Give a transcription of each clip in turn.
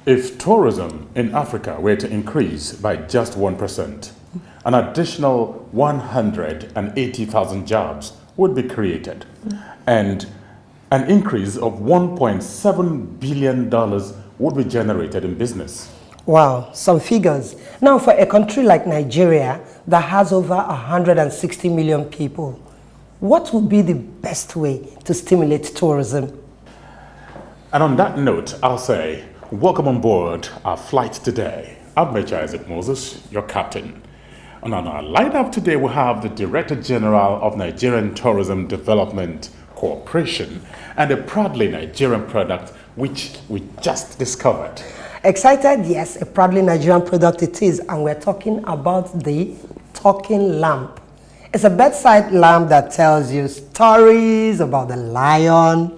If tourism in Africa were to increase by just 1%, an additional 180,000 jobs would be created, and an increase of $1.7 billion would be generated in business. Wow, some figures. Now, for a country like Nigeria that has over 160 million people, what would be the best way to stimulate tourism? And on that note, I'll say, welcome on board our flight today. I'm Major Isaac Moses, your captain. And on our lineup today, we have the Director General of Nigerian Tourism Development Corporation and a proudly Nigerian product which we just discovered. Excited? Yes, a proudly Nigerian product it is, and we're talking about the talking lamp. It's a bedside lamp that tells you stories about the lion,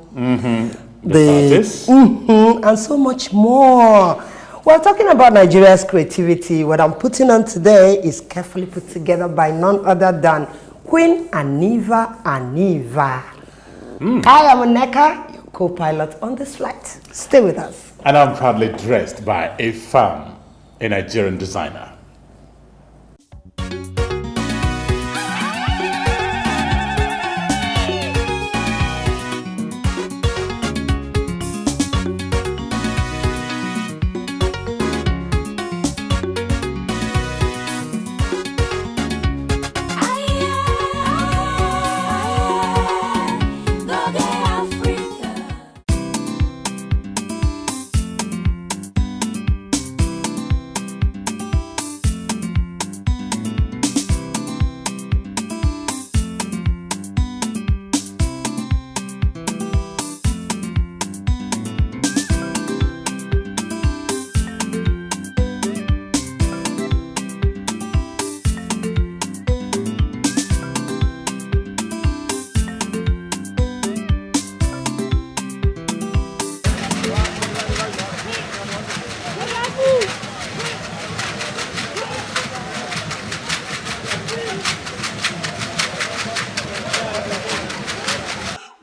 and so much more. We're talking about Nigeria's creativity. What I'm putting on today is carefully put together by none other than Queen Aniva. I am Oneka, your co-pilot on this flight. Stay with us. And I'm proudly dressed by a firm, a Nigerian designer.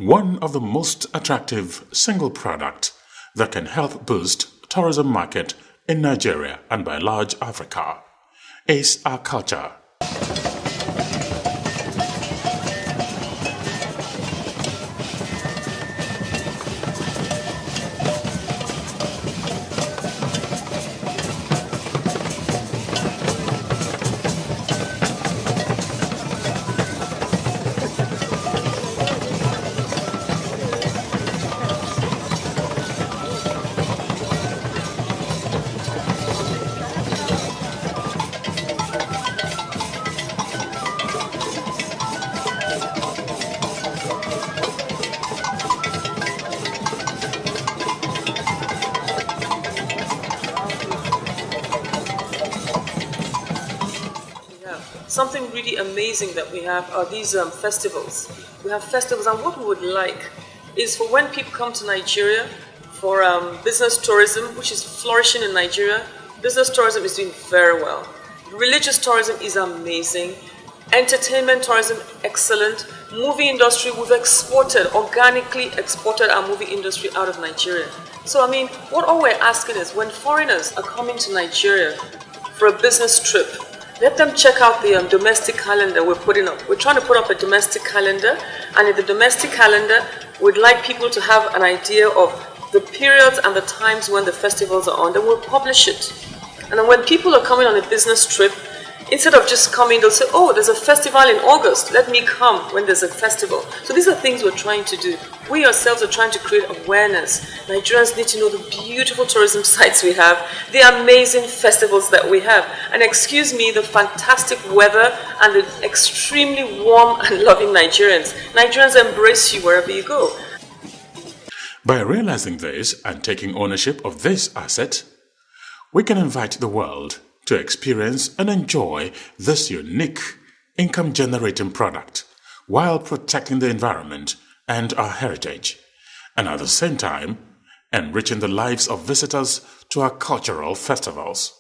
One of the most attractive single product that can help boost tourism market in Nigeria and by large Africa is our culture. Something really amazing that we have are these festivals. We have festivals, and what we would like is for when people come to Nigeria for business tourism, which is flourishing in Nigeria. Business tourism is doing very well. Religious tourism is amazing. Entertainment tourism, excellent. Movie industry, we've organically exported our movie industry out of Nigeria. So, I mean, what all we're asking is when foreigners are coming to Nigeria for a business trip, let them check out the domestic calendar we're putting up. We're trying to put up a domestic calendar, and in the domestic calendar, we'd like people to have an idea of the periods and the times when the festivals are on, then we'll publish it. And then when people are coming on a business trip, instead of just coming, they'll say, oh, there's a festival in August, let me come when there's a festival. So these are things we're trying to do. We ourselves are trying to create awareness. Nigerians need to know the beautiful tourism sites we have, the amazing festivals that we have, and excuse me, the fantastic weather and the extremely warm and loving Nigerians. Nigerians embrace you wherever you go. By realizing this and taking ownership of this asset, we can invite the world to experience and enjoy this unique income-generating product while protecting the environment and our heritage, and at the same time, enriching the lives of visitors to our cultural festivals.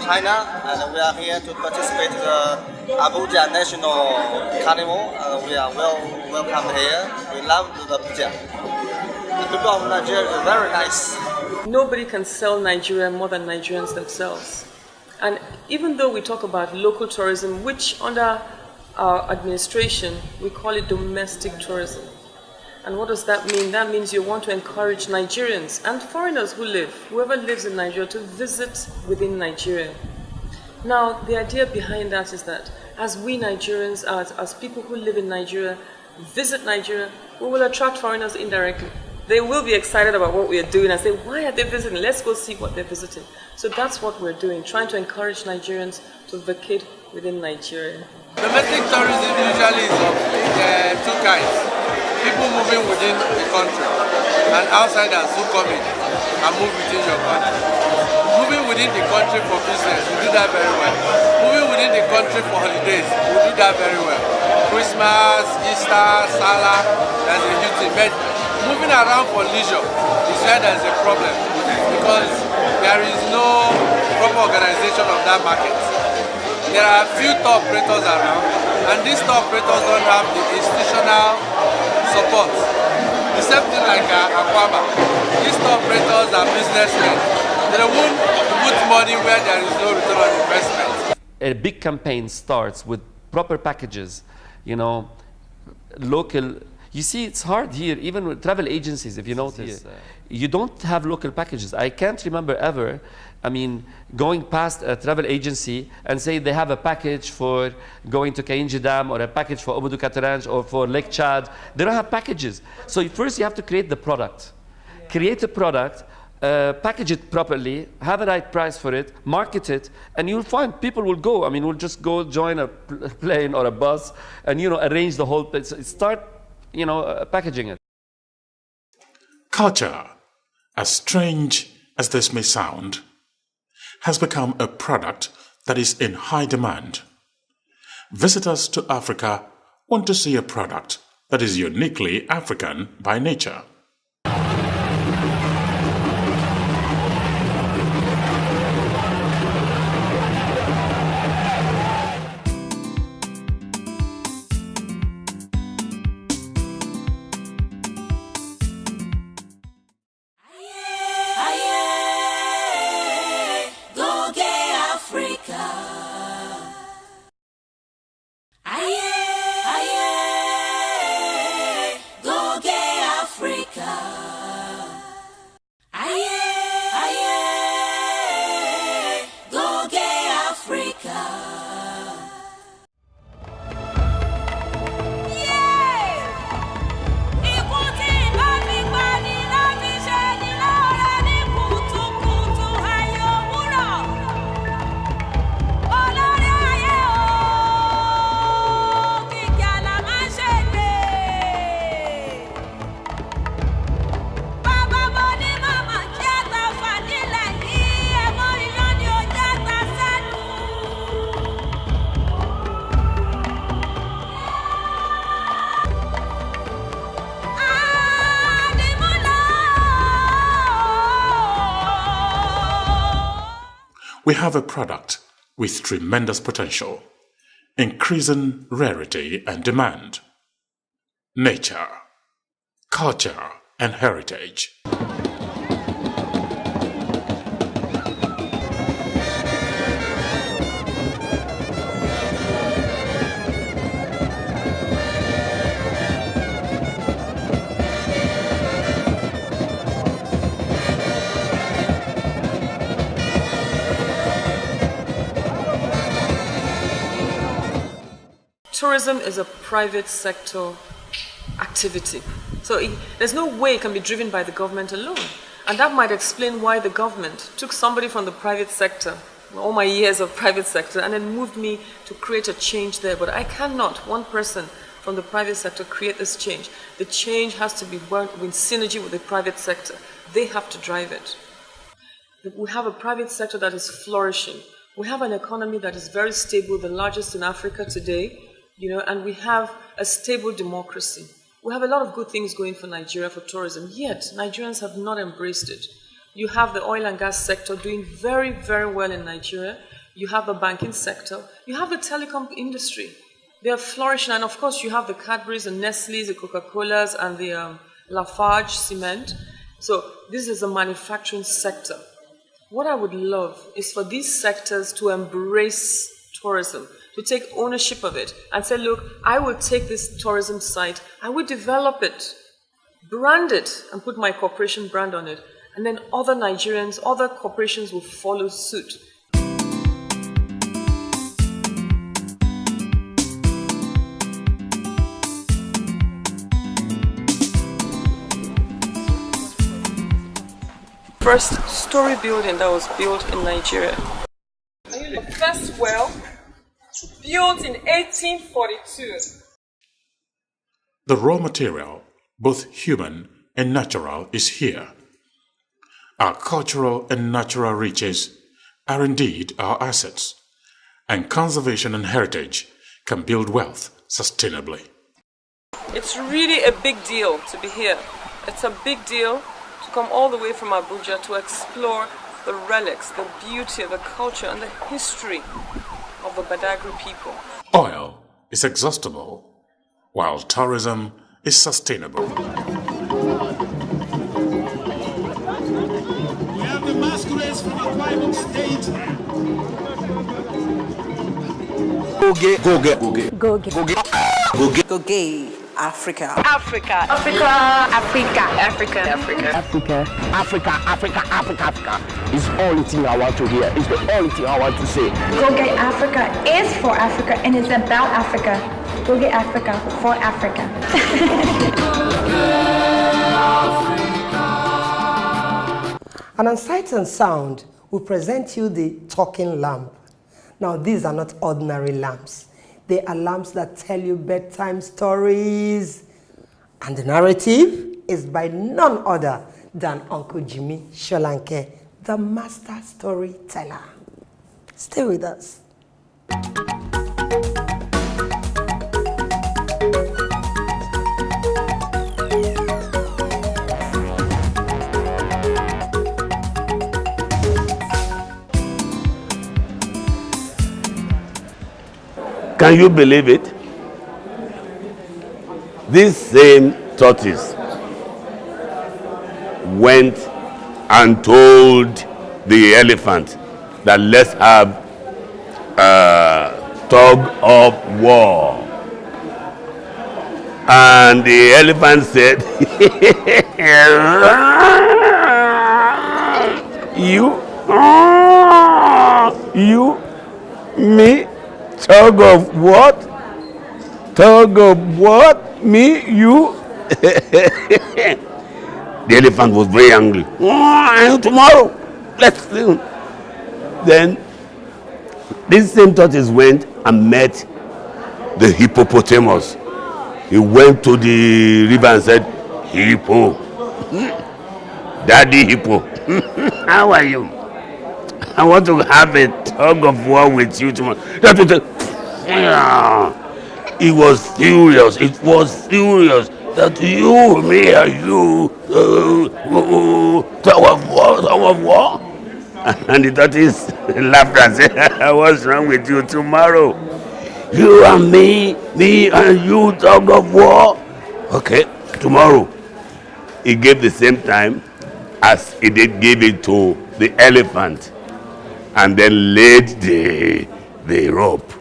China, and we are here to participate in the Abuja National Carnival, and we are welcome here. We love the Abuja. The people of Nigeria are very nice. Nobody can sell Nigeria more than Nigerians themselves. And even though we talk about local tourism, which under our administration, we call it domestic tourism. And what does that mean? That means you want to encourage Nigerians and foreigners whoever lives in Nigeria, to visit within Nigeria. Now, the idea behind that is that as we Nigerians, as people who live in Nigeria, visit Nigeria, we will attract foreigners indirectly. They will be excited about what we are doing and say, why are they visiting? Let's go see what they're visiting. So that's what we're doing, trying to encourage Nigerians to vacate within Nigeria. Domestic tourism usually is of two kinds. People moving within the country and outsiders who come in and move within your country. Moving within the country for business, we do that very well. Moving within the country for holidays, we do that very well. Christmas, Easter, Salah, there's a huge thing. But moving around for leisure is where there's a problem, because there is no proper organization of that market. There are a few tour operators around, and these tour operators don't have the institutional support. The same thing like Aquaba. These tour operators are businessmen. They won't put money where there is no return on investment. A big campaign starts with proper packages, local. You see, it's hard here, even with travel agencies, if you notice. You don't have local packages. I can't remember ever, going past a travel agency and say they have a package for going to Kainji Dam, or a package for Obudu Kataranj, or for Lake Chad. They don't have packages. So first you have to create the product. Create a product, package it properly, have a right price for it, market it, and you'll find people will go. We'll just go join a plane or a bus and, arrange the whole place. Start, packaging it. Culture, as strange as this may sound, has become a product that is in high demand. Visitors to Africa want to see a product that is uniquely African by nature. We have a product with tremendous potential. increasing rarity and demand. Nature, culture, and heritage. Tourism is a private sector activity. So there's no way it can be driven by the government alone. And that might explain why the government took somebody from the private sector, all my years of private sector, and then moved me to create a change there. But I cannot, one person from the private sector, create this change. The change has to be worked in synergy with the private sector. They have to drive it. We have a private sector that is flourishing. We have an economy that is very stable, the largest in Africa today. And we have a stable democracy. We have a lot of good things going for Nigeria for tourism, yet Nigerians have not embraced it. You have the oil and gas sector doing very, very well in Nigeria. You have the banking sector. You have the telecom industry. They are flourishing, and of course you have the Cadburys and Nestle's, the Coca-Colas, and the Lafarge cement. So this is a manufacturing sector. What I would love is for these sectors to embrace tourism, to take ownership of it and say, look, I will take this tourism site, I will develop it, brand it, and put my corporation brand on it. And then other Nigerians, other corporations will follow suit. First story building that was built in Nigeria. The first well built in 1842. The raw material, both human and natural, is here. Our cultural and natural riches are indeed our assets, and conservation and heritage can build wealth sustainably. It's really a big deal to be here. It's a big deal to come all the way from Abuja to explore the relics, the beauty, the culture, and the history of the Badagry people. Oil is exhaustible, while tourism is sustainable. We have the masquerades from Akwa Ibom State. Goge, Goge, Goge, Goge. Goge, Goge. Africa. Africa. Africa. Africa. Africa. Africa. Africa, Africa, Africa, Africa, Africa. It's the only thing I want to hear. It's the only thing I want to say. Goge Africa is for Africa and it's about Africa. Goge Africa for Africa. And on Sight and Sound, we present you the talking lamp. Now, these are not ordinary lamps. They are lamps that tell you bedtime stories. And the narrative is by none other than Uncle Jimmy Sholanke, the master storyteller. Stay with us. Can you believe it? This same tortoise went and told the elephant that let's have a tug of war. And the elephant said, you, me, tug of what? Tug of what? Me, you? The elephant was very angry. Tomorrow, let's do. Then this same tortoise went and met the hippopotamus. He went to the river and said, Hippo, Daddy Hippo, how are you? I want to have a tug of war with you tomorrow. That was it was serious. It was serious. That you, me, and you, tug of war. And the tortoise laughed and said, what's wrong with you tomorrow? You and me and you, tug of war. Okay, tomorrow. He gave the same time as he did give it to the elephant, and then laid the rope.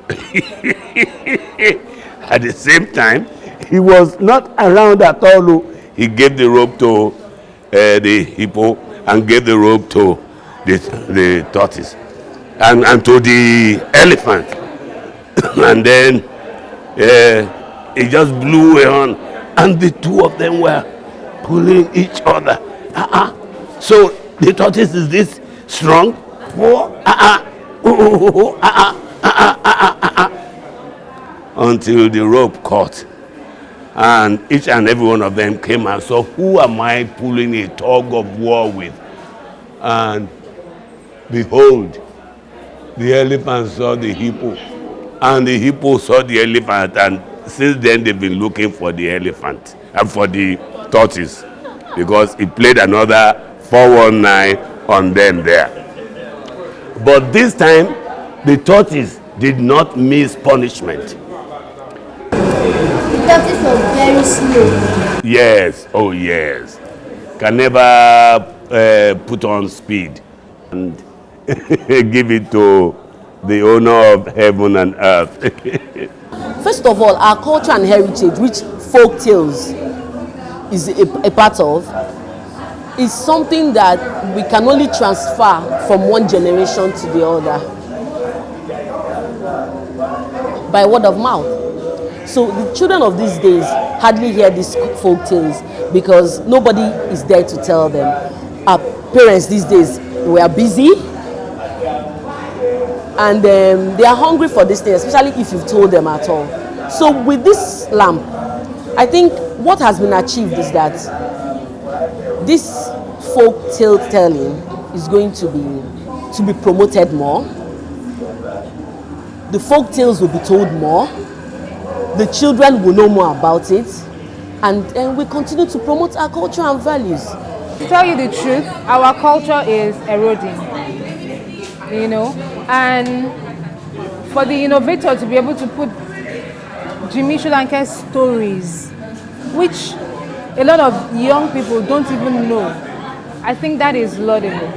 At the same time, he was not around at all. He gave the rope to the hippo and gave the rope to the tortoise and to the elephant. And then he just blew on, and the two of them were pulling each other. So the tortoise is this strong. Until the rope caught, and each and every one of them came and saw, who am I pulling a tug of war with? And behold, the elephant saw the hippo, and the hippo saw the elephant, and since then they've been looking for the elephant and for the tortoise, because he played another 419 on them there. But this time, the tortoise did not miss punishment. The tortoise was very slow. Yes, oh yes. Can never put on speed and give it to the owner of heaven and earth. First of all, our culture and heritage, which folk tales is a part of, is something that we can only transfer from one generation to the other by word of mouth. So the children of these days hardly hear these folk tales because nobody is there to tell them. Our parents these days were busy, and they are hungry for this thing, especially if you've told them at all. So with this lamp, I think what has been achieved is that this folk tale telling is going to be promoted more. The folk tales will be told more. The children will know more about it, and we continue to promote our culture and values. To tell you the truth, our culture is eroding, and for the innovator to be able to put Jimmy Shulanke's stories, which a lot of young people don't even know, I think that is laudable.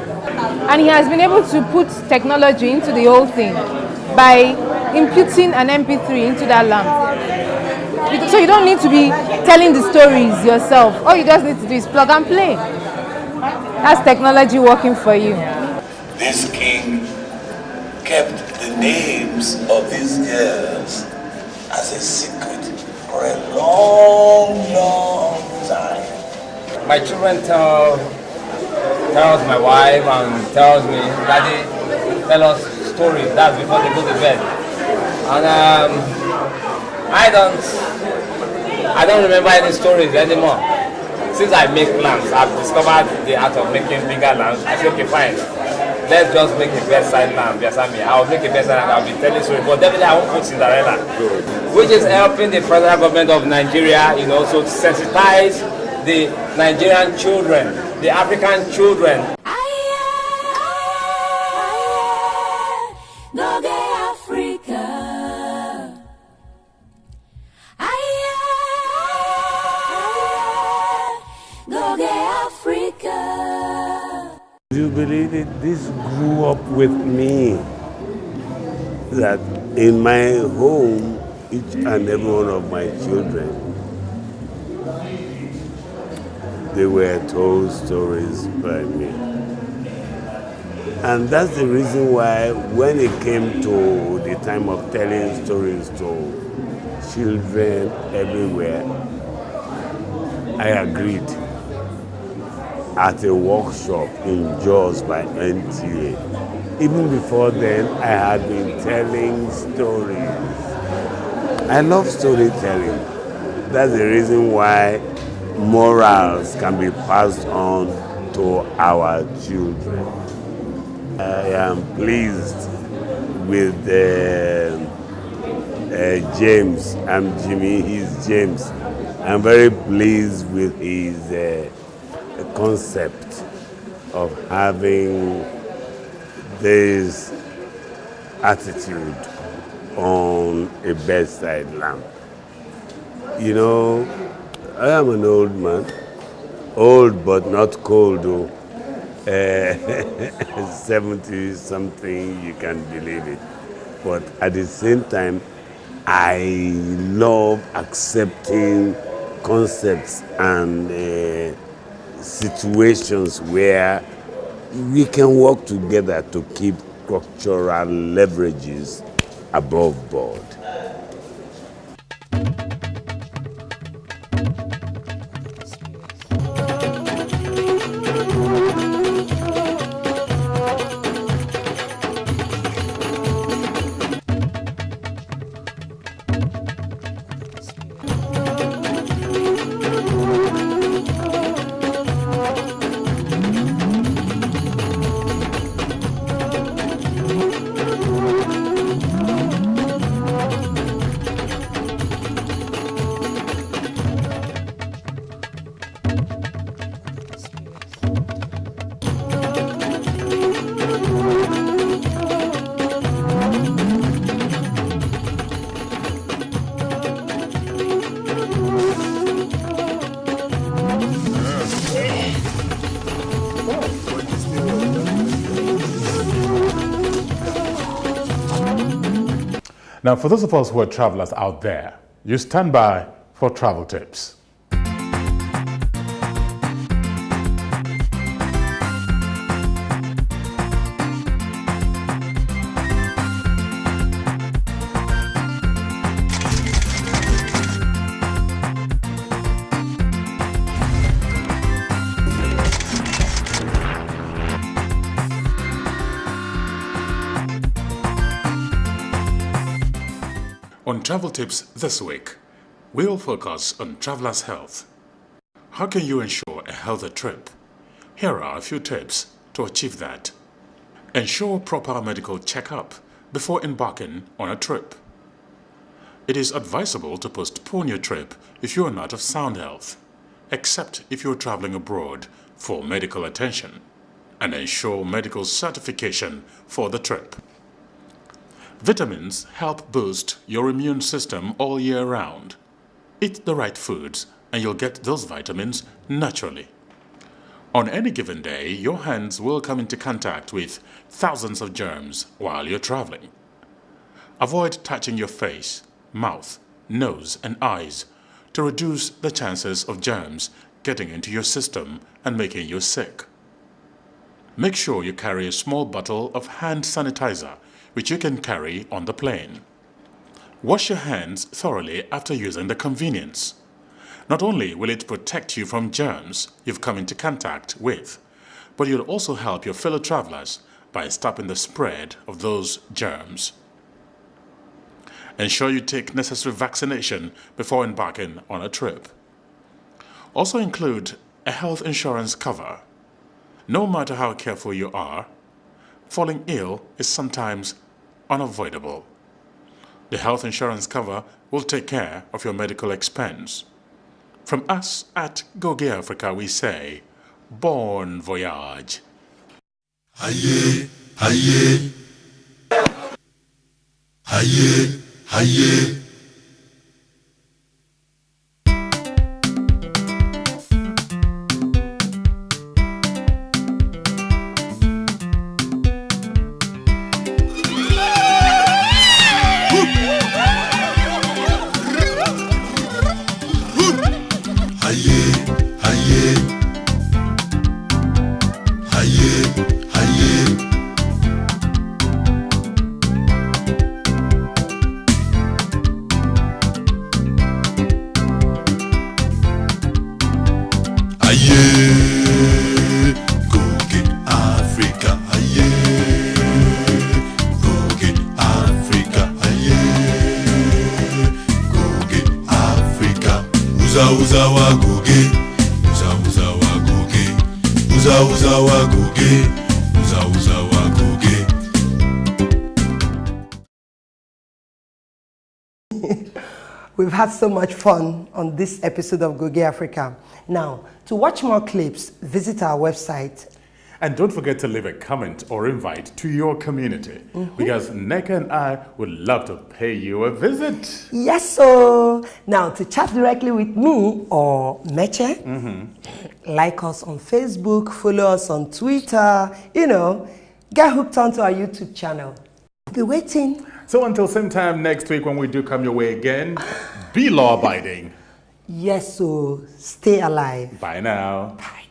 And he has been able to put technology into the whole thing by imputing an MP3 into that lamp. So you don't need to be telling the stories yourself. All you just need to do is plug and play. That's technology working for you. This king kept the names of these girls as a secret for a long, long time. My children tells my wife and tells me, Daddy, tell us stories. That's before they go to bed. And I don't remember any stories anymore. Since I make lamps, I've discovered the art of making bigger lamps. I said, okay, fine. Let's just make a bedside lamp. Yes, I'll make a bedside lamp. I'll be telling stories. But definitely I won't put Cinderella. Which is helping the federal government of Nigeria, so to sensitize the Nigerian children, the African children. Goge Africa. Goge Africa. Do you believe it? This grew up with me. That in my home, each and every one of my children, they were told stories by me. And that's the reason why when it came to the time of telling stories to children everywhere, I agreed at a workshop in Jos by NTA. Even before then, I had been telling stories. I love storytelling. That's the reason why morals can be passed on to our children. I am pleased with James. I'm Jimmy, he's James. I'm very pleased with his concept of having this attitude on a bedside lamp. You know, I am an old man, old but not cold though. 70 something, you can believe it. But at the same time, I love accepting concepts and situations where we can work together to keep cultural leverages above board. Now, for those of us who are travelers out there, you stand by for travel tips. On Travel Tips this week, we'll focus on travelers' health. How can you ensure a healthy trip? Here are a few tips to achieve that. Ensure proper medical checkup before embarking on a trip. It is advisable to postpone your trip if you are not of sound health, except if you are traveling abroad for medical attention, and ensure medical certification for the trip. Vitamins help boost your immune system all year round. Eat the right foods and you'll get those vitamins naturally. On any given day, your hands will come into contact with thousands of germs while you're traveling. Avoid touching your face, mouth, nose, and eyes to reduce the chances of germs getting into your system and making you sick. Make sure you carry a small bottle of hand sanitizer which you can carry on the plane. Wash your hands thoroughly after using the convenience. Not only will it protect you from germs you've come into contact with, but you'll also help your fellow travelers by stopping the spread of those germs. Ensure you take necessary vaccination before embarking on a trip. Also include a health insurance cover. No matter how careful you are, falling ill is sometimes unavoidable. The health insurance cover will take care of your medical expense. From us at Goge Africa, we say, bon voyage. Aye, aye. Aye, aye. Uza wa Goge, uza wa Goge, uza wa Goge, uza wa Goge. We've had so much fun on this episode of Goge Africa. Now, to watch more clips, visit our website. And don't forget to leave a comment or invite to your community, because Neka and I would love to pay you a visit. Yes, so now to chat directly with me or Meche, like us on Facebook, follow us on Twitter, get hooked onto our YouTube channel. I'll be waiting. So until same time next week when we do come your way again, be law-abiding. Yes, so stay alive. Bye now. Bye.